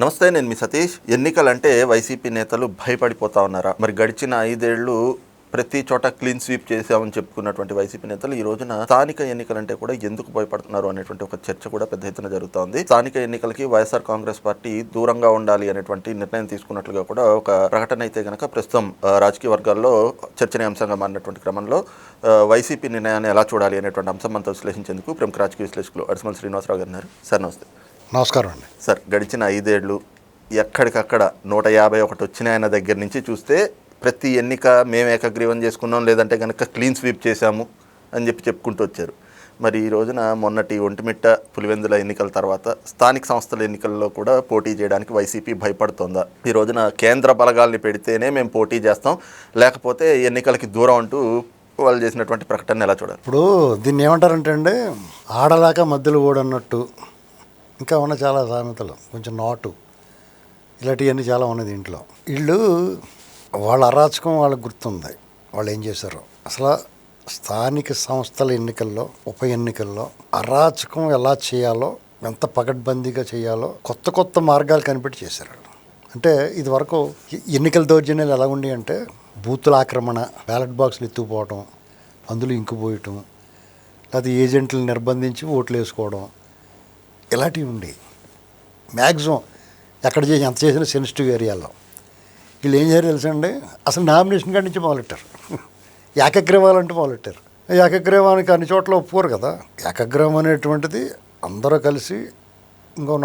నమస్తే, నేను మీ సతీష్. ఎన్నికలంటే వైసీపీ నేతలు భయపడిపోతా ఉన్నారా? మరి గడిచిన 5 ఏళ్లు ప్రతి చోట క్లీన్ స్వీప్ చేశామని చెప్పుకున్నటువంటి వైసీపీ నేతలు ఈ రోజున స్థానిక ఎన్నికలంటే కూడా ఎందుకు భయపడుతున్నారు అనేటువంటి ఒక చర్చ కూడా పెద్ద ఎత్తున జరుగుతోంది. స్థానిక ఎన్నికలకి వైఎస్ఆర్ కాంగ్రెస్ పార్టీ దూరంగా ఉండాలి అనేటువంటి నిర్ణయం తీసుకున్నట్లుగా కూడా ఒక ప్రకటన అయితే గనక ప్రస్తుతం రాజకీయ వర్గాల్లో చర్చనీయాంశంగా మారినటువంటి క్రమంలో వైసీపీ నిర్ణయాన్ని ఎలా చూడాలి అనేటువంటి అంశం మనతో విశ్లేషించేందుకు ప్రముఖ రాజకీయ విశ్లేషకులు అడిసిమల్ శ్రీనివాసరావు గారు ఉన్నారు. సార్ నమస్తే. నమస్కారం అండి. సార్, గడిచిన 5 ఏళ్లు ఎక్కడికక్కడ 151 వచ్చిన ఆయన దగ్గర నుంచి చూస్తే ప్రతి ఎన్నిక మేము ఏకగ్రీవం చేసుకున్నాం, లేదంటే కనుక క్లీన్ స్వీప్ చేశాము అని చెప్పుకుంటూ వచ్చారు. మరి ఈ రోజున మొన్నటి ఒంటిమిట్ట పులివెందుల ఎన్నికల తర్వాత స్థానిక సంస్థల ఎన్నికల్లో కూడా పోటీ చేయడానికి వైసీపీ భయపడుతోందా? ఈ రోజున కేంద్ర బలగాల్ని పెడితేనే మేము పోటీ చేస్తాం, లేకపోతే ఎన్నికలకి దూరం అంటూ వాళ్ళు చేసినటువంటి ప్రకటన ఎలా చూడాలి? ఇప్పుడు దీన్ని ఏమంటారంటే అండి, ఆడలాక మధ్యలో ఓడన్నట్టు ఇంకా ఉన్న చాలా సామెతలు, కొంచెం నాటు ఇలాంటివన్నీ చాలా ఉన్నాయి దీంట్లో. వీళ్ళు వాళ్ళ అరాచకం వాళ్ళకి గుర్తుంది. వాళ్ళు ఏం చేశారు, అసలు స్థానిక సంస్థల ఎన్నికల్లో, ఉప ఎన్నికల్లో అరాచకం ఎలా చేయాలో, ఎంత పకడ్బందీగా చేయాలో కొత్త కొత్త మార్గాలు కనిపెట్టి చేశారు. అంటే ఇది వరకు ఎన్నికల దౌర్జన్యాలు ఎలా ఉండి అంటే, బూతుల ఆక్రమణ, బ్యాలెట్ బాక్సులు ఎత్తుకుపోవటం, అందులో ఇంకుపోయటం, లేకపోతే ఏజెంట్లను నిర్బంధించి ఓట్లు వేసుకోవడం, ఇలాంటివి ఉండి మ్యాక్సిమం ఎక్కడ చేసి ఎంత చేసినా సెన్సిటివ్ ఏరియాలో. వీళ్ళు ఏం చేయారు తెలుసండి, అసలు నామినేషన్ కాడి నుంచి మొదలెట్టారు. ఏకగ్రీవాలంటే మొదలెట్టారు. ఏకగ్రీవానికి అన్ని చోట్ల ఒప్పుకోరు కదా. ఏకగ్రీవం అనేటువంటిది అందరూ కలిసి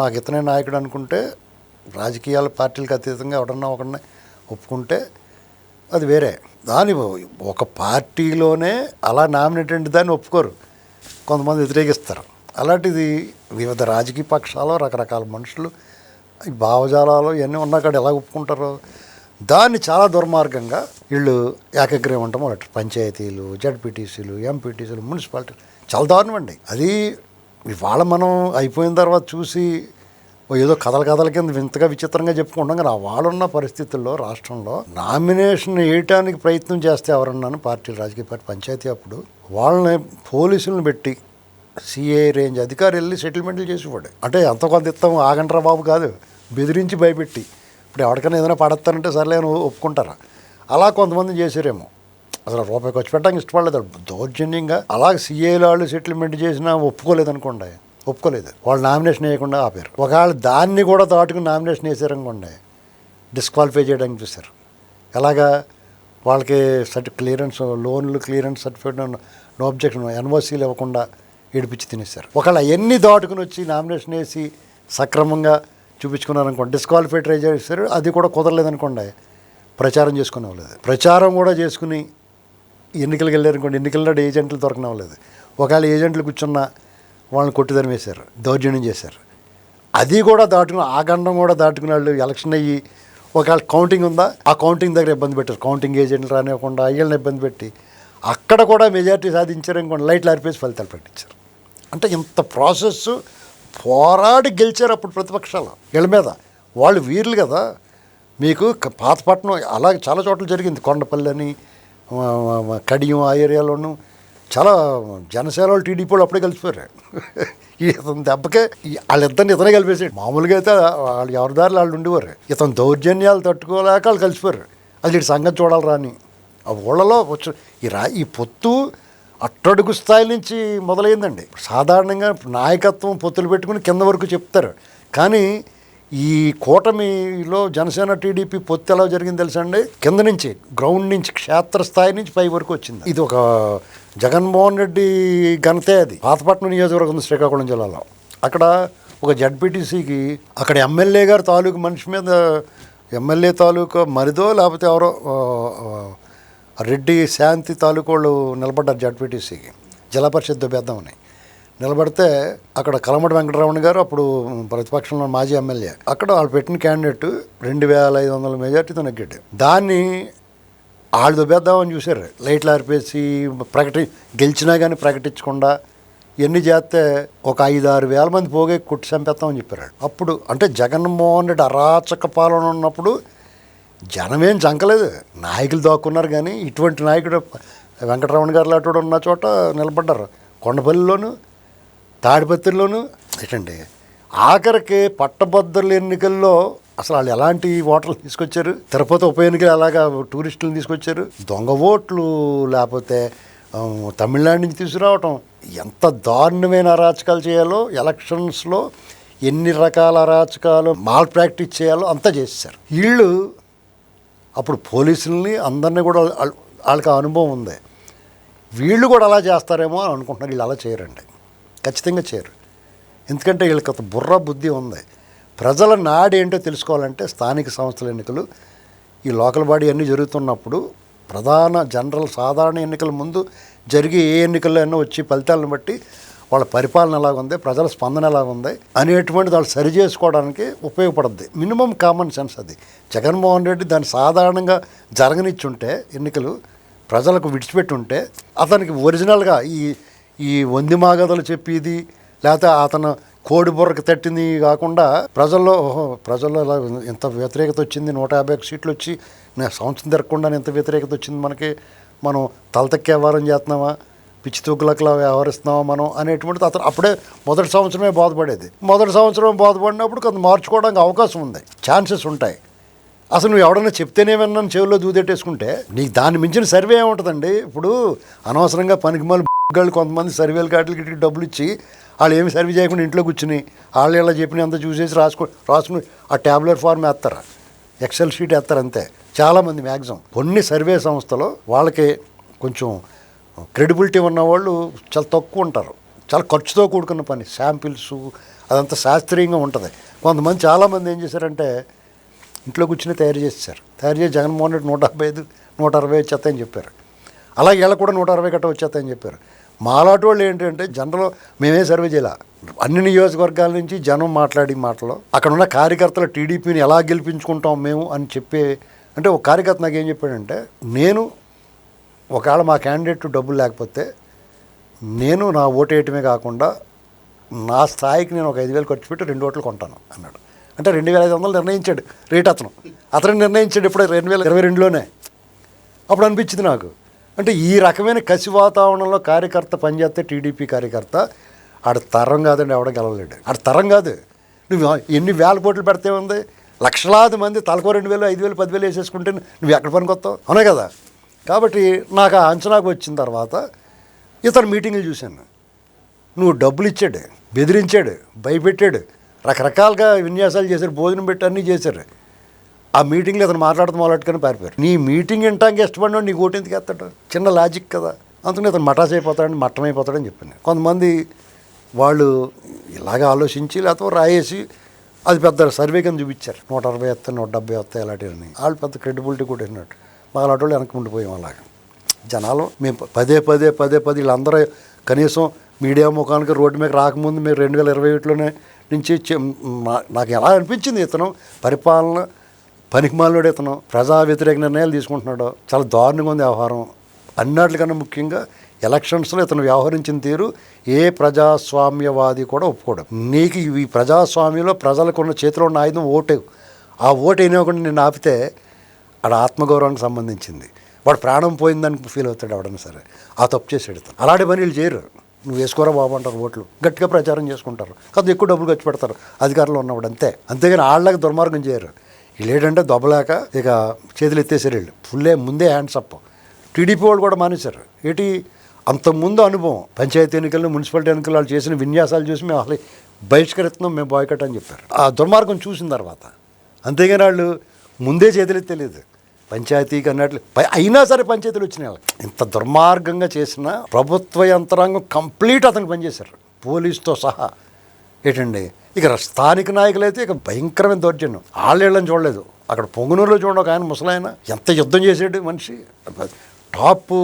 నాకు ఇతనే నాయకుడు అనుకుంటే, రాజకీయాల పార్టీలకు అతీతంగా ఎవడన్నా ఒకడిని ఒప్పుకుంటే అది వేరే. దాని ఒక పార్టీలోనే అలా నామినేటెడ్ దాన్ని ఒప్పుకోరు, కొంతమంది వ్యతిరేకిస్తారు. అలాంటిది వివిధ రాజకీయ పక్షాలు, రకరకాల మనుషులు, ఈ భావజాలాలు ఇవన్నీ ఉన్నాకాడ ఎలా ఒప్పుకుంటారో దాన్ని చాలా దుర్మార్గంగా వీళ్ళు ఏకగ్రీవం అంటే మొదట పంచాయతీలు, జడ్పీటీసీలు, ఎంపీటీసీలు, మున్సిపాలిటీలు చాలా దారుణం అండి. అది ఇవాళ మనం అయిపోయిన తర్వాత చూసి ఏదో కథల కింద వింతగా విచిత్రంగా చెప్పుకుంటాం. కానీ వాళ్ళున్న పరిస్థితుల్లో రాష్ట్రంలో నామినేషన్ వేయటానికి ప్రయత్నం చేస్తే ఎవరన్నాను పార్టీలు, రాజకీయ పార్టీ, పంచాయతీ అప్పుడు వాళ్ళని పోలీసులను పెట్టి సిఏ రేంజ్ అధికారి వెళ్ళి సెటిల్మెంట్లు చేసేవాడు. అంటే ఎంత కొంత ఇస్తాము ఆగంటరా బాబు కాదు, బెదిరించి భయపెట్టి. ఇప్పుడు ఎవరికైనా ఏదైనా పడతానంటే సర్లే అని ఒప్పుకుంటారా? అలా కొంతమంది చేసారేమో. అసలు రూపాయి ఖర్చు పెట్టడానికి ఇష్టపడలేదు, దౌర్జన్యంగా. అలాగే సిఏలు వాళ్ళు సెటిల్మెంట్ చేసినా ఒప్పుకోలేదు అనుకోండి, ఒప్పుకోలేదు, వాళ్ళు నామినేషన్ వేయకుండా ఆపారు. ఒకవేళ దాన్ని కూడా దాటుకుని నామినేషన్ వేసారనుకోండి, డిస్క్వాలిఫై చేయడానికి చూశారు. ఎలాగా వాళ్ళకి క్లియరెన్స్, లోన్లు క్లియరెన్స్ సర్టిఫికేట్, నో అబ్జెక్షన్, ఎన్ఓసీలు ఇవ్వకుండా ఏడిపించి తినేశారు. ఒకవేళ ఎన్ని దాటుకుని వచ్చి నామినేషన్ వేసి సక్రమంగా చూపించుకున్నారనుకోండి, డిస్క్వాలిఫై ట్రై చేస్తారు. అది కూడా కుదరలేదనుకోండి, ప్రచారం చేసుకునే అవ్వలేదు. ప్రచారం కూడా చేసుకుని ఎన్నికలకు వెళ్ళారనుకోండి, ఎన్నికల్లో ఏజెంట్లు దొరకనవ్వలేదు. ఒకవేళ ఏజెంట్లు కూర్చున్న వాళ్ళని కొట్టిదని వేశారు, దౌర్జన్యం చేశారు. అది కూడా దాటుకుని, ఆ గండం కూడా దాటుకునే వాళ్ళు ఎలక్షన్ అయ్యి ఒకవేళ కౌంటింగ్ ఉందా, ఆ కౌంటింగ్ దగ్గర ఇబ్బంది పెట్టారు. కౌంటింగ్ ఏజెంట్లు రానివ్వకుండా అయ్యల్ని ఇబ్బంది పెట్టి అక్కడ కూడా మెజారిటీ సాధించారనుకోండి, లైట్లు ఆర్పేసి ఫలితాలు ప్రకటించారు. అంటే ఇంత ప్రాసెస్ పోరాడి గెలిచారు అప్పుడు ప్రతిపక్షాలు వీళ్ళ మీద. వాళ్ళు వీర్లు కదా. మీకు పాతపట్నం అలాగే చాలా చోట్ల జరిగింది, కొండపల్లి అని, కడియం, ఆ ఏరియాలోనూ చాలా జనసేన వాళ్ళు, టీడీపీ వాళ్ళు అప్పుడే కలిసిపోయారు. ఇతని దెబ్బకే వాళ్ళిద్దరిని ఇతనే కలిపేసాడు. మామూలుగా అయితే వాళ్ళు ఎవరి దారిలో వాళ్ళు ఉండేవారు. ఇతను దౌర్జన్యాలు తట్టుకోలేక వాళ్ళు కలిసిపోయారు. అది ఇటు సంగతి చూడాలి రాని ఆ ఊళ్ళలో వచ్చు. ఈ పొత్తు అట్టడుగు స్థాయి నుంచి మొదలైందండి. సాధారణంగా నాయకత్వం పొత్తులు పెట్టుకుని కింద వరకు చెప్తారు. కానీ ఈ కూటమిలో జనసేన టీడీపీ పొత్తు ఎలా జరిగింది తెలుసా అండి? కింద నుంచి, గ్రౌండ్ నుంచి, క్షేత్రస్థాయి నుంచి పై వరకు వచ్చింది. ఇది ఒక జగన్మోహన్ రెడ్డి ఘనతే. అది పాతపట్నం నియోజకవర్గం ఉంది శ్రీకాకుళం జిల్లాలో. అక్కడ ఒక జడ్పీటీసీకి అక్కడ ఎమ్మెల్యే గారు తాలూకు మనిషి మీద, ఎమ్మెల్యే తాలూకు మరిదో లేకపోతే ఎవరో రెడ్డి శాంతి తాలూకు వాళ్ళు నిలబడ్డారు జడ్పీటీసీకి, జిల్లా పరిషత్ దొబ్బేద్దామని నిలబడితే అక్కడ కలమటి వెంకటరమణ గారు అప్పుడు ప్రతిపక్షంలో మాజీ ఎమ్మెల్యే, అక్కడ వాళ్ళు పెట్టిన క్యాండిడేట్ 2500 మెజార్టీతో నెగ్గాడు. దాన్ని వాళ్ళు దొబ్బేద్దామని చూశారు, లైట్లు ఆర్పేసి గెలిచినా కానీ ప్రకటించకుండా ఎన్ని చేస్తే ఒక 5-6 వేల మంది పోగే కుట్టి చంపేస్తామని చెప్పారు. అప్పుడు అంటే జగన్మోహన్ రెడ్డి అరాచక పాలన ఉన్నప్పుడు జనమేం చంకలేదు, నాయకులు దాక్కున్నారు. కానీ ఇటువంటి నాయకుడు వెంకటరమణ గారు లాంటి ఉన్న చోట నిలబడ్డారు. కొండపల్లిలోను, తాడిపత్రిలోను ఏంటండి ఆఖరికి పట్టభద్రుల ఎన్నికల్లో అసలు వాళ్ళు ఎలాంటి ఓటర్లు తీసుకొచ్చారు, తిరుపతి ఉప ఎన్నికలు ఎలాగా టూరిస్టులను తీసుకొచ్చారు, దొంగ ఓట్లు, లేకపోతే తమిళనాడు నుంచి తీసుకురావటం, ఎంత దారుణమైన అరాచకాలు చేయాలో ఎలక్షన్స్లో ఎన్ని రకాల అరాచకాలు మాల్ ప్రాక్టీస్ చేయాలో అంతా చేసేసారు వీళ్ళు. అప్పుడు పోలీసుల్ని అందరినీ కూడా వాళ్ళకి ఆ అనుభవం ఉంది, వీళ్ళు కూడా అలా చేస్తారేమో అని అనుకుంటున్నారు. వీళ్ళు అలా చేయరండి, ఖచ్చితంగా చేయరు. ఎందుకంటే వీళ్ళకి ఒక బుర్ర బుద్ధి ఉంది. ప్రజల నాడు ఏంటో తెలుసుకోవాలంటే స్థానిక సంస్థల ఎన్నికలు, ఈ లోకల్ బాడీ అన్నీ జరుగుతున్నప్పుడు ప్రధాన జనరల్ సాధారణ ఎన్నికల ముందు జరిగే ఏ ఎన్నికల్లో అయినా వచ్చి ఫలితాలను బట్టి వాళ్ళ పరిపాలన ఎలాగుంది, ప్రజల స్పందన ఎలాగుంది అనేటువంటిది వాళ్ళు సరి చేసుకోవడానికి ఉపయోగపడుద్ది. మినిమం కామన్ సెన్స్ అది. జగన్మోహన్ రెడ్డి దాన్ని సాధారణంగా జరగనిచ్చుంటే ఎన్నికలు ప్రజలకు విడిచిపెట్టి ఉంటే అతనికి ఒరిజినల్గా ఈ వంది మాగదలు చెప్పేది లేకపోతే అతను కోడి బుర్రకు తట్టింది కాకుండా ప్రజల్లో ఇలా ఎంత వ్యతిరేకత వచ్చింది, 150 సీట్లు వచ్చి సంవత్సరం తిరగకుండా ఎంత వ్యతిరేకత వచ్చింది మనకి, మనం తలతెక్క వ్యవహారం చేస్తున్నామా, పిచ్చి తూకులకలా వ్యవహరిస్తున్నామా మనం అనేటువంటిది అతను అప్పుడే మొదటి సంవత్సరమే బాధపడేది. మొదటి సంవత్సరం బాధపడినప్పుడు కొంత మార్చుకోవడానికి అవకాశం ఉంది, ఛాన్సెస్ ఉంటాయి. అసలు నువ్వు ఎవడన్నా చెప్తేనే విన్నాను చెవిలో దూదెట్టేసుకుంటే నీకు దాన్ని మించిన సర్వే ఏముంటుందండి. ఇప్పుడు అనవసరంగా పనికిమాలి గాళ్ళు కొంతమంది సర్వేలు కాటికి డబ్బులు ఇచ్చి వాళ్ళు ఏమి సర్వే చేయకుండా ఇంట్లో కూర్చుని వాళ్ళు ఇలా చెప్పిన అంతా చూసేసి రాసుకుని ఆ ట్యాబ్లెట్ ఫార్మ్ వేస్తారు, ఎక్సెల్ షీట్ వేస్తారు అంతే. చాలామంది మ్యాక్సిమం కొన్ని సర్వే సంస్థలో వాళ్ళకి కొంచెం క్రెడిబిలిటీ ఉన్నవాళ్ళు చాలా తక్కువ ఉంటారు, చాలా ఖర్చుతో కూడుకున్న పని, శాంపిల్స్ అదంతా శాస్త్రీయంగా ఉంటుంది. కొంతమంది చాలామంది ఏం చేశారంటే ఇంట్లో కూర్చుని తయారు చేసి జగన్మోహన్ రెడ్డి 155 160 వచ్చేస్తాయని చెప్పారు. అలాగే వీళ్ళకి కూడా 160 గట్ట వచ్చేస్తాయని చెప్పారు. మాలాంటి వాళ్ళు ఏంటంటే జనరల్ మేమే సర్వే చేయాల, అన్ని నియోజకవర్గాల నుంచి జనం మాట్లాడి మాటలో అక్కడ ఉన్న కార్యకర్తలు టీడీపీని ఎలా గెలిపించుకుంటాం మేము అని చెప్పే, అంటే ఒక కార్యకర్త నాకు ఏం చెప్పాడంటే, నేను ఒకవేళ మా క్యాండిడేట్ డబ్బులు లేకపోతే నేను నా ఓటు వేయటమే కాకుండా నా స్థాయికి నేను ఒక 5,000 ఖర్చు పెట్టి 2 ఓట్లు కొంటాను అన్నాడు. అంటే 2,500 నిర్ణయించాడు రేట్. అతను నిర్ణయించాడు ఇప్పుడు 2022లోనే. అప్పుడు అనిపించింది నాకు, అంటే ఈ రకమైన కసి వాతావరణంలో కార్యకర్త పనిచేస్తే టీడీపీ కార్యకర్త ఆడ తరం కాదండి, ఎవడ గెలవలేడు. ఆడ తరం కాదు. నువ్వు ఎన్ని వేల కోట్లు పెడితే ఉంది, లక్షలాది మంది తలకో 2,000 5,000 10,000 వేసేసుకుంటే నువ్వు ఎక్కడ పనికొస్తావు, అవునా కదా. కాబట్టి నాకు ఆ అంచనాకు వచ్చిన తర్వాత ఇతను మీటింగులు చూశాను. నువ్వు డబ్బులు ఇచ్చాడు, బెదిరించాడు, భయపెట్టాడు, రకరకాలుగా విన్యాసాలు చేశారు, భోజనం పెట్టి అన్నీ చేశారు. ఆ మీటింగ్లో అతను మాట్లాడుతూ మొదలెట్టుకొని పారిపోయారు. నీ మీటింగ్ వినటానికి ఇష్టపడినాడు, నీకు ఓటు ఎందుకు ఎత్తాడు, చిన్న లాజిక్ కదా. అందుకని అతను మటాస్ అయిపోతాడని మట్టమైపోతాడని చెప్పాను. కొంతమంది వాళ్ళు ఇలాగ ఆలోచించి లేకపోతే రాయేసి అది పెద్ద సర్వే కింద చూపించారు, 160 వస్తాయి 170 వస్తాయి అలాంటివన్నీ. వాళ్ళు పెద్ద క్రెడిబిలిటీ కూడా విన్నట్టు మాకు అలాంటి వాళ్ళు వెనక్కి ఉండిపోయాం. అలాగా జనాలు మేము పదే వీళ్ళందరూ కనీసం మీడియా ముఖానికి రోడ్డు మీద రాకముందు మీరు 2021లోనే నుంచి నాకు ఎలా అనిపించింది, ఇతను పరిపాలన పనికిమాలినోడు, ఇతను ప్రజా వ్యతిరేక నిర్ణయాలు తీసుకుంటున్నాడు, చాలా దారుణంగా ఉంది వ్యవహారం. అన్నిటికన్నా ముఖ్యంగా ఎలక్షన్స్లో ఇతను వ్యవహరించిన తీరు ఏ ప్రజాస్వామ్యవాది కూడా ఒప్పుకోడు. నీకు ఈ ప్రజాస్వామ్యంలో ప్రజలకు ఉన్న చేతిలో ఉన్న ఆయుధం ఓటు. ఆ ఓటు అయినకుండా నేను ఆపితే ఆడ ఆత్మగౌరవానికి సంబంధించింది, వాడు ప్రాణం పోయిందని ఫీల్ అవుతాడు ఎవడన్నా సరే. ఆ తప్పు చేసాడు ఇతను. అలాంటి పనులు చేయరు. నువ్వు వేసుకోరా బాబు అంటారు, ఓట్లు గట్టిగా ప్రచారం చేసుకుంటారు, కాదు ఎక్కువ డబ్బులు ఖర్చు పెడతారు అధికారంలో ఉన్నవాడు అంతే. అంతేగాని వాళ్ళకి దుర్మార్గం చేయరు. వీళ్ళు ఏంటంటే దొబ్బలేక ఇక చేతులు ఎత్తేసారు వీళ్ళు, ముందే హ్యాండ్స్ అప్. టీడీపీ వాళ్ళు కూడా మానేశారు. ఏంటి అంతకుముందు అనుభవం, పంచాయతీ ఎన్నికలు మున్సిపాలిటీ ఎన్నికలు వాళ్ళు చేసిన విన్యాసాలు చూసి మేము అసలు బహిష్కరిస్తున్నాం, మేము బాయ్కట్ అని చెప్పారు ఆ దుర్మార్గం చూసిన తర్వాత. అంతేగాని వాళ్ళు ముందే చేతులు ఎత్తలేదు పంచాయతీకి అన్నట్లు. అయినా సరే పంచాయతీలు వచ్చినాయి వాళ్ళకి. ఇంత దుర్మార్గంగా చేసిన ప్రభుత్వ యంత్రాంగం కంప్లీట్ అతనికి పనిచేశారు, పోలీసుతో సహా. ఏంటండి ఇక స్థానిక నాయకులు అయితే ఇక భయంకరమైన దౌర్జన్యం. వాళ్ళని చూడలేదు. అక్కడ పొంగునూరులో చూడండి, ఒక ఆయన ముసలాయన ఎంత యుద్ధం చేసాడు మనిషి, టాప్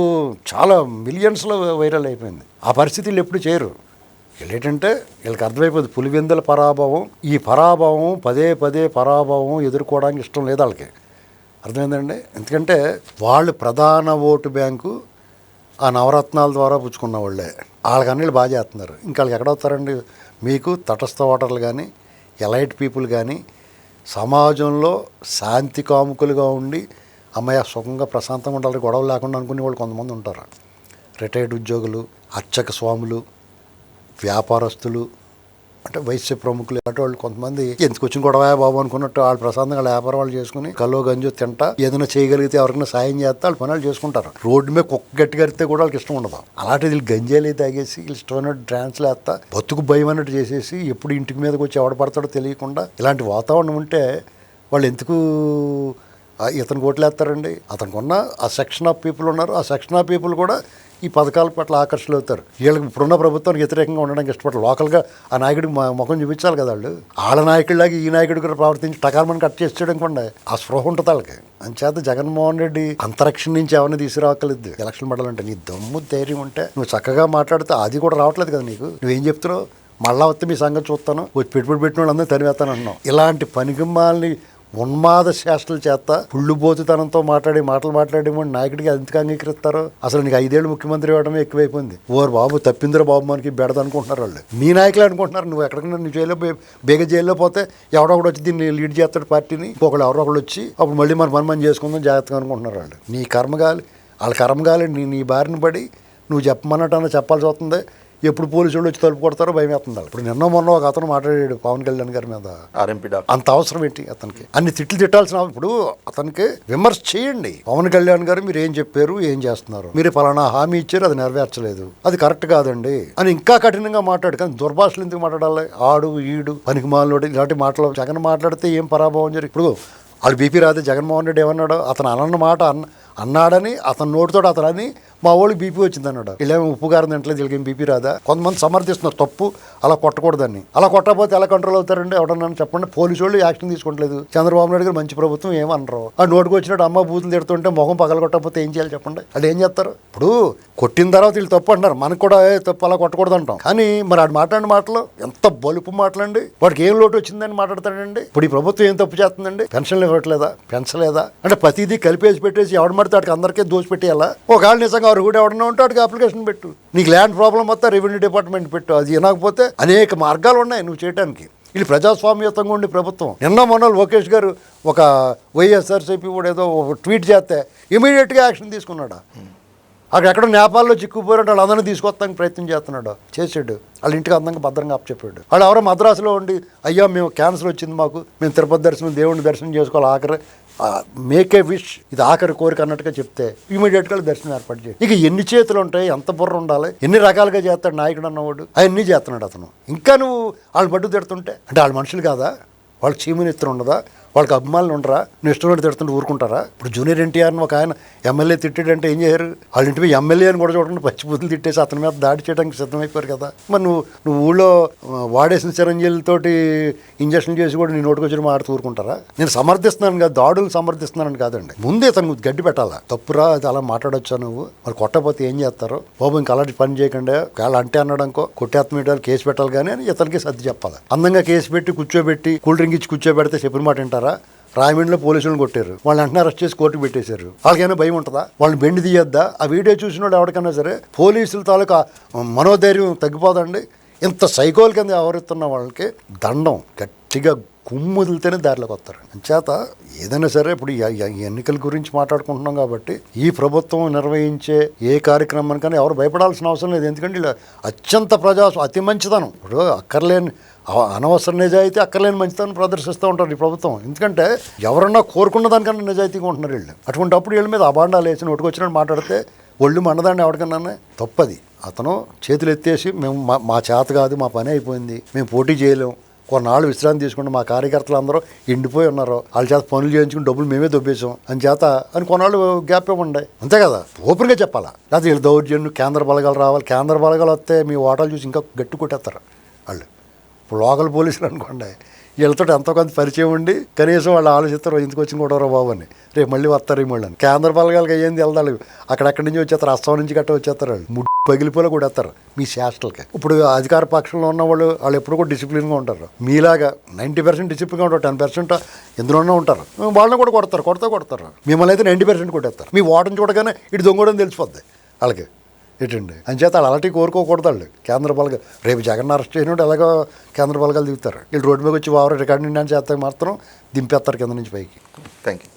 చాలా మిలియన్స్లో వైరల్ అయిపోయింది. ఆ పరిస్థితులు ఎప్పుడు చేయరు. వీళ్ళేంటంటే వీళ్ళకి అర్థమైపోతుంది పులివెందుల పరాభవం, ఈ పరాభవం పదే పరాభవం ఎదుర్కోవడానికి ఇష్టం లేదు వాళ్ళకి. అర్థమైందండి. ఎందుకంటే వాళ్ళు ప్రధాన ఓటు బ్యాంకు ఆ నవరత్నాల ద్వారా పుచ్చుకున్న వాళ్ళే. వాళ్ళకి అన్నిళ్ళు బాగా చేస్తున్నారు. ఇంకా వాళ్ళకి ఎక్కడవుతారండి. మీకు తటస్థ ఓటర్లు కానీ ఎలైట్ పీపుల్ కానీ సమాజంలో శాంతి కాముకులుగా ఉండి అమ్మయ్య సుఖంగా ప్రశాంతంగా ఉండాలి, గొడవలు లేకుండా అనుకునే వాళ్ళు కొంతమంది ఉంటారు. రిటైర్డ్ ఉద్యోగులు, అర్చక స్వాములు, వ్యాపారస్తులు, అంటే వైశ్య ప్రముఖులు అటు వాళ్ళు కొంతమంది ఎందుకు వచ్చిన గొడవ బాబు అనుకున్నట్టు వాళ్ళు ప్రశాంతంగా వాళ్ళ వ్యాపారం వాళ్ళు చేసుకుని కల్లో గంజు తింటా ఏదైనా చేయగలిగితే ఎవరికైనా సాయం చేస్తే వాళ్ళు పనులు చేసుకుంటారు. రోడ్డు మీద కుక్క గట్టిగా అరిస్తే కూడా వాళ్ళకి ఇష్టం ఉండదు. అలాంటి వీళ్ళు గంజాలు తాగేసి వీళ్ళు ఇష్టమైనట్టు డ్రాన్స్లు వేస్తా బతుకు భయం అన్నట్టు చేసేసి ఎప్పుడు ఇంటికి మీదకి వచ్చి ఎవడ పడతాడో తెలియకుండా ఇలాంటి వాతావరణం ఉంటే వాళ్ళు ఎందుకు ఇతను ఓట్లు వేస్తారండి? అతనికి ఉన్న ఆ సెక్షన్ ఆఫ్ పీపుల్ ఉన్నారు. ఆ సెక్షన్ ఆఫ్ పీపుల్ కూడా ఈ పథకాల పట్ల ఆకర్షితులు అవుతారు. వీళ్ళకి ఇప్పుడున్న ప్రభుత్వానికి వ్యతిరేకంగా ఉండడానికి ఇష్టపడరు. లోకల్గా ఆ నాయకుడికి ముఖం చూపించాలి కదా వాళ్ళు. వాళ్ళ నాయకుడిలాగా ఈ నాయకుడి కూడా ప్రవర్తించి టకార్మని కట్ చేసి చేయడం ఆ స్పృహ ఉంటుంది వాళ్ళకి. అంచేత జగన్మోహన్ రెడ్డి అంతరిక్షం నుంచి ఎవరిని తీసుకురావక్కర్లేదు. ఎలక్షన్ పడాలంటే నీ దమ్ము ధైర్యం ఉంటే నువ్వు చక్కగా మాట్లాడితే అది కూడా రావట్లేదు కదా నీకు. నువ్వేం చెప్తున్నావు? మళ్ళా వస్తే మీ సంగతి చూస్తాను, వచ్చి పెట్టుబడి పెట్టిన వాళ్ళందరూ తరివేస్తాను అంటున్నావు. ఇలాంటి పనికిమాలని ఉన్మాద శాస్త్రాలు చేత పుళ్ళుబోతుతనంతో మాట్లాడి నాయకుడికి ఎందుకు అంగీకరిస్తారు? అసలు నీకు 5 ఏళ్ళు ముఖ్యమంత్రి ఇవ్వడమే ఎక్కువైపోయింది. ఓరు బాబు తప్పిందిరా బాబు మనకి బెడద అనుకుంటున్నారు వాళ్ళు. నీ నాయకులు అనుకుంటున్నారు. నువ్వు ఎక్కడికైనా నీ జైల్లో బేగ జైల్లో పోతే ఎవడో ఒకటి వచ్చి దీన్ని లీడ్ చేస్తాడు పార్టీని. ఒకళ్ళు ఎవరో ఒకళ్ళు వచ్చి అప్పుడు మళ్ళీ మన పని చేసుకుందాం జాగ్రత్తగా అనుకుంటున్నారు వాళ్ళు. నీ కర్మగాలి వాళ్ళ కర్మగాలి నీ బారిన పడి నువ్వు చెప్పమన్నట్టు చెప్పాల్సి వస్తుంది. ఎప్పుడు పోలీసు వాళ్ళు వచ్చి తలుపు కొడతారో భయం వేస్తుంది. ఇప్పుడు మొన్న ఒక అతను మాట్లాడాడు పవన్ కళ్యాణ్ గారి మీద. అంత అవసరం ఏంటి అతనికి? అన్ని తిట్లు తిట్టాల్సిన ఇప్పుడు అతనికి విమర్శ చేయండి. పవన్ కళ్యాణ్ గారు మీరు ఏం చెప్పారు, ఏం చేస్తున్నారు, మీరు పలానా హామీ ఇచ్చారు, అది నెరవేర్చలేదు, అది కరెక్ట్ కాదండి అని ఇంకా కఠినంగా మాట్లాడు. కానీ దుర్భాషలు ఎందుకు మాట్లాడాలి? ఆడు ఈడు పనికి మాలోడు ఇలాంటి మాటలు జగన్ మాట్లాడితే ఏం పరాభవం జరిగి ఇప్పుడు వాళ్ళు బీపీ రాదే. జగన్మోహన్ రెడ్డి ఏమన్నాడు? అతను అన్న మాట అన్నాడని అతని నోటితో అతను అని మా వాళ్ళకి బీపీ వచ్చింది అన్నాడు. వీళ్ళేమో ఉప్పు గారం తింటలేదు, వీళ్ళకి ఏం బీపీ రాదా? కొంతమంది సమర్థిస్తున్నారు తప్పు, అలా కొట్టకూడదని. అలా కొట్టకపోతే ఎలా కంట్రోల్ అవుతారండి? ఎవడన్నా చెప్పండి. పోలీసు వాళ్ళు యాక్షన్ తీసుకోవట్లేదు. చంద్రబాబు నాయుడు గారు మంచి ప్రభుత్వం ఏమనరు. ఆ నోటికి వచ్చినట్టు అమ్మ బూతులు తిడుతుంటే మొహం పగల కొట్టకపోతే ఏం చేయాలి చెప్పండి? వాళ్ళు ఏం చేస్తారు? ఇప్పుడు కొట్టిన తర్వాత వీళ్ళు తప్పు అంటున్నారు, మనకు కూడా తప్పు అలా కొట్టకూడదు అంటాం. కానీ మరి ఆడు మాట్లాడిన మాటలు ఎంత బలుపు మాటలండి. వాడికి ఏం లోటు వచ్చిందని మాట్లాడతాడండి. ఇప్పుడు ఈ ప్రభుత్వం ఏం తప్పు చేస్తుందండి? పెన్షన్లు ఇవ్వట్లేదా, పెంచలేదా అంటే ప్రతిదీ కలిపేసి పెట్టేసి ఎవడు మడితే వాడికి అందరికీ దోచిపెట్టేయాలా? ఒకవేళ నిజంగా వారు కూడా ఎవడన్నా ఉంటే వాడికి అప్లికేషన్ పెట్టు. నీకు ల్యాండ్ ప్రాబ్లం మొత్తం రెవెన్యూ డిపార్ట్మెంట్ పెట్టు. అది వినకపోతే అనేక మార్గాలు ఉన్నాయి నువ్వు చేయడానికి. ఇది ప్రజాస్వామ్యతంగా ఉండే ప్రభుత్వం. మొన్న లోకేష్ గారు ఒక వైఎస్ఆర్సీపీ కూడా ఏదో ట్వీట్ చేస్తే ఇమీడియట్గా యాక్షన్ తీసుకున్నాడు. అక్కడ ఎక్కడో నేపాల్లో చిక్కుపోయాడు, వాళ్ళు అందరినీ తీసుకొస్తానికి ప్రయత్నం చేస్తున్నాడు. చేసాడు. వాళ్ళ ఇంటికి అందంగా భద్రంగా అప్పచెప్పాడు. వాళ్ళు ఎవరో మద్రాసులో ఉండి అయ్యా మేము క్యాన్సర్ వచ్చింది మాకు, మేము తిరుపతి దర్శనం దేవుడిని దర్శనం చేసుకోవాలి, ఆఖరి మేక్ ఏ విష్, ఇది ఆఖరి కోరిక అన్నట్టుగా చెప్తే ఇమీడియట్గా దర్శనం ఏర్పాటు చేయి. ఇక ఎన్ని చేతులు ఉంటాయి, ఎంత బుర్ర ఉండాలి, ఎన్ని రకాలుగా చేస్తాడు నాయకుడు అన్నవాడు. అవన్నీ చేస్తున్నాడు అతను. ఇంకా నువ్వు వాళ్ళు పట్టు తిడుతుంటే అంటే వాళ్ళు మనుషులు కాదా? వాళ్ళకి చీమనెత్తులు ఉండదా? వాళ్ళకి అభిమానులు ఉండరా? నువ్వు ఇష్టం తిడుతుంటే ఊరుకుంటారా? ఇప్పుడు జూనియర్ ఎన్టీఆర్ని ఒక ఆయన ఎమ్మెల్యే తిట్టాడంటే ఏం చేయరు? వాళ్ళ ఇంటి మీద ఎమ్మెల్యే అని కూడా చూడండి పచ్చిబుద్ధులు తిట్టేసి అతని మీద దాడి చేయడానికి సిద్ధమైపోయారు కదా. మరి నువ్వు ఊళ్ళో వాడేసిన చిరంజీవులతోటి ఇంజక్షన్ చేసి కూడా నీ నోటికి వచ్చి మాట్లాడుతూ ఊరుకుంటారా? నేను సమర్థిస్తున్నాను కదా, దాడులు సమర్థిస్తున్నానని కాదండి. ముందే తను గడ్డి పెట్టాలా. తప్పురా, అది అలా మాట్లాడొచ్చా నువ్వు? మరి కొట్టకపోతే ఏం చేస్తారు? బాబు ఇంకా అలాంటి పని చేయకుండా ఒకవేళ అంటే అనడానికో కొట్టేత్తమేటారు కేసు పెట్టాలి కానీ అని ఇతనికి సర్ది చెప్పాలి. అందంగా కేసు పెట్టి కూర్చోబెట్టి కూల్ డ్రింక్ ఇచ్చి కూర్చోబెడితే చెప్పిన మాట వింటారా? రాయమండ్రిలో పోలీసులను కొట్టారు, వాళ్ళు వెంటనే అరెస్ట్ చేసి కోర్టుకు పెట్టేశారు. వాళ్ళకైనా భయం ఉంటుందా? వాళ్ళని బెండి తీయొద్దా? ఆ వీడియో చూసిన వాళ్ళు ఎవరికైనా సరే పోలీసుల తాలూకా మనోధైర్యం తగ్గిపోదండి. ఇంత సైకోల్ కింద వ్యవహరిస్తున్న వాళ్ళకి దండం గట్టిగా కుమ్ముదిలితేనే దారిలోకి వస్తారు. అంచేత ఏదైనా సరే ఇప్పుడు ఎన్నికల గురించి మాట్లాడుకుంటున్నాం కాబట్టి ఈ ప్రభుత్వం నిర్వహించే ఏ కార్యక్రమానికైనా ఎవరు భయపడాల్సిన అవసరం లేదు. ఎందుకంటే ఇలా అత్యంత అతి మంచితనం, ఇప్పుడు అక్కర్లేని అనవసర నిజాయితీ, అక్కర్లేని మంచితనం ప్రదర్శిస్తూ ఉంటారు ఈ ప్రభుత్వం. ఎందుకంటే ఎవరన్నా కోరుకున్న దానికన్నా నిజాయితీగా ఉంటున్నారు వీళ్ళు. అటువంటిప్పుడు వీళ్ళ మీద అబాండాలు వేసి నోటుకొచ్చినట్టు మాట్లాడితే ఒళ్ళు మండదాన్ని ఎవరికన్నా తప్పది. అతను చేతులు ఎత్తేసి మేము మా చేత కాదు, మా పని అయిపోయింది, మేము పోటీ చేయలేం, కొన్నాళ్ళు విశ్రాంతి తీసుకుంటే మా కార్యకర్తలు అందరూ ఎండిపోయి ఉన్నారు, వాళ్ళ చేత పనులు చేయించుకుని డబ్బులు మేమే దొబ్బేసాం అని చేత అని కొన్నాళ్ళు గ్యాప్ ఇవ్వండి. అంతే కదా, ఓపెన్గా చెప్పాలా. లేకపోతే వీళ్ళు దౌర్జన్యం కేంద్ర బలగాలు రావాలి, కేంద్ర బలగాలు వస్తే మీ ఓటాలు చూసి ఇంకా గట్టి కొట్టేస్తారు వాళ్ళు. ఇప్పుడు లోకల్ పోలీసులు అనుకోండి, వీళ్ళతో ఎంతో కొంత పరిచయం ఉండి కనీసం వాళ్ళు ఆలోచిస్తారు ఎందుకు వచ్చి కూడా బాబు అని, రేపు మళ్ళీ వస్తారు ఈ మళ్ళీ. కేంద్ర బలగాలకి ఏంది వెళ్తాడు, అక్కడెక్కడి నుంచి వచ్చేస్తారు, అస్సాం నుంచి గట్ట వచ్చేస్తారు, వాళ్ళు పగిలిపోలే కూడా వేస్తారు మీ శాస్త్రలకి. ఇప్పుడు అధికార పక్షంలో ఉన్న వాళ్ళు ఎప్పుడు కూడా డిసిప్లిన్గా ఉంటారు. మీలాగా 90% డిసిప్లిన్గా ఉంటారు, 10% ఎందులోనే ఉంటారు. వాళ్ళని కూడా కొడతారు. మిమ్మల్ని అయితే 90% కొట్టేస్తారు. మీ ఓటని చూడగానే ఇటు దొంగడని తెలిసిపోద్ది వాళ్ళకి ఏంటండి. అంచేత వాళ్ళు అలాంటివి కోరుకోకూడదు వాళ్ళు. కేంద్ర బలగాలు రేపు జగన్ అరెస్ట్ చేయనప్పుడు ఎలాగో కేంద్ర బలగాలు దిగుతారు. వీళ్ళు రోడ్డు మీద వచ్చి వారు రికార్డు నిండా చేస్తే మాత్రం దింపేస్తారు కింద నుంచి పైకి. Thank you.